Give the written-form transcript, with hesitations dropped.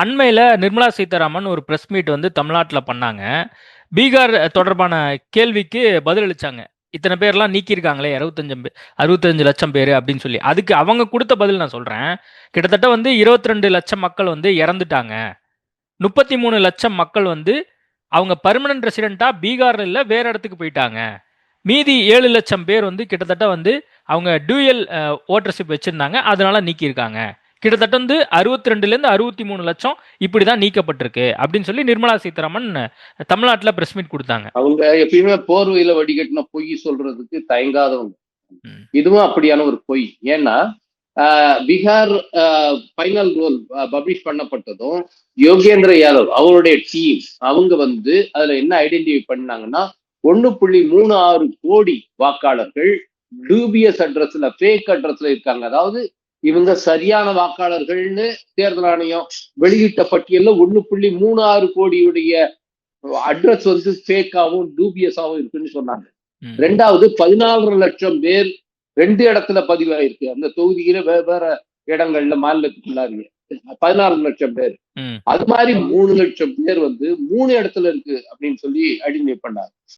அண்மையில நிர்மலா சீதாராமன் ஒரு press meet வந்து தமிழ்நாட்டுல பண்ணாங்க. பீகார் தொடர்பான கேள்விக்கு பதிலளிச்சாங்க. இத்தனை பேர்லாம் நீக்கியிருக்காங்களே 65 லட்சம் பேர் அப்படின்னு சொல்லி. அதுக்கு அவங்க கொடுத்த பதில் நான் சொல்றேன். கிட்டத்தட்ட வந்து 22 லட்சம் மக்கள் வந்து இறந்துட்டாங்க. 33 லட்சம் மக்கள் வந்து அவங்க பர்மனன்ட் ரெசிடென்ட்டா பீகார்ல இல்ல வேற இடத்துக்கு போயிட்டாங்க. மீதி 7 லட்சம் பேர் வந்து கிட்டத்தட்ட வந்து அவங்க டியூயல் ஓட்டர்ஷிப் வச்சிருந்தாங்க, அதனால நீக்கியிருக்காங்க. கிட்டத்தட்ட வந்து 62லேருந்து 63 லட்சம் இப்படிதான் நீக்கப்பட்டிருக்கு அப்படின்னு சொல்லி நிர்மலா சீதாராமன் தமிழ்நாட்டில் பிரஸ் மீட் கொடுத்தாங்க. அவங்க எப்பயுமே போர்வையில வடிகட்டின பொய் சொல்றதுக்கு தயங்காதவங்க. இதுவும் அப்படியான ஒரு பொய். ஏன்னா பீகார் ஃபைனல் ரோல் பப்ளிஷ் பண்ணப்பட்டதும் யோகேந்திர யாதவ் அவருடைய டீம் அவங்க வந்து அதுல என்ன ஐடென்டிஃபை பண்ணாங்கன்னா 1.36 கோடி வாக்காளர்கள் டூபியஸ் அட்ரஸ்ல ஃபேக் அட்ரஸ்ல இருக்காங்க. அதாவது இவங்க சரியான வாக்காளர்கள்னு தேர்தல் ஆணையம் வெளியிட்ட பட்டியல்ல 1.36 கோடியுடைய அட்ரஸ் வந்து ஃபேக்காவும் டூபியஸாவும் இருக்குன்னு சொன்னாங்க. ரெண்டாவது 14 லட்சம் பேர் 2 இடத்துல பதிவாயிருக்கு. அந்த தொகுதியில வேற இடங்கள்ல மாநிலத்துக்குள்ளாரிய 14 லட்சம் பேர். அது மாதிரி 3 லட்சம் பேர் வந்து 3 இடத்துல இருக்கு அப்படின்னு சொல்லி ஐடென்டிஃபை பண்ணாங்க.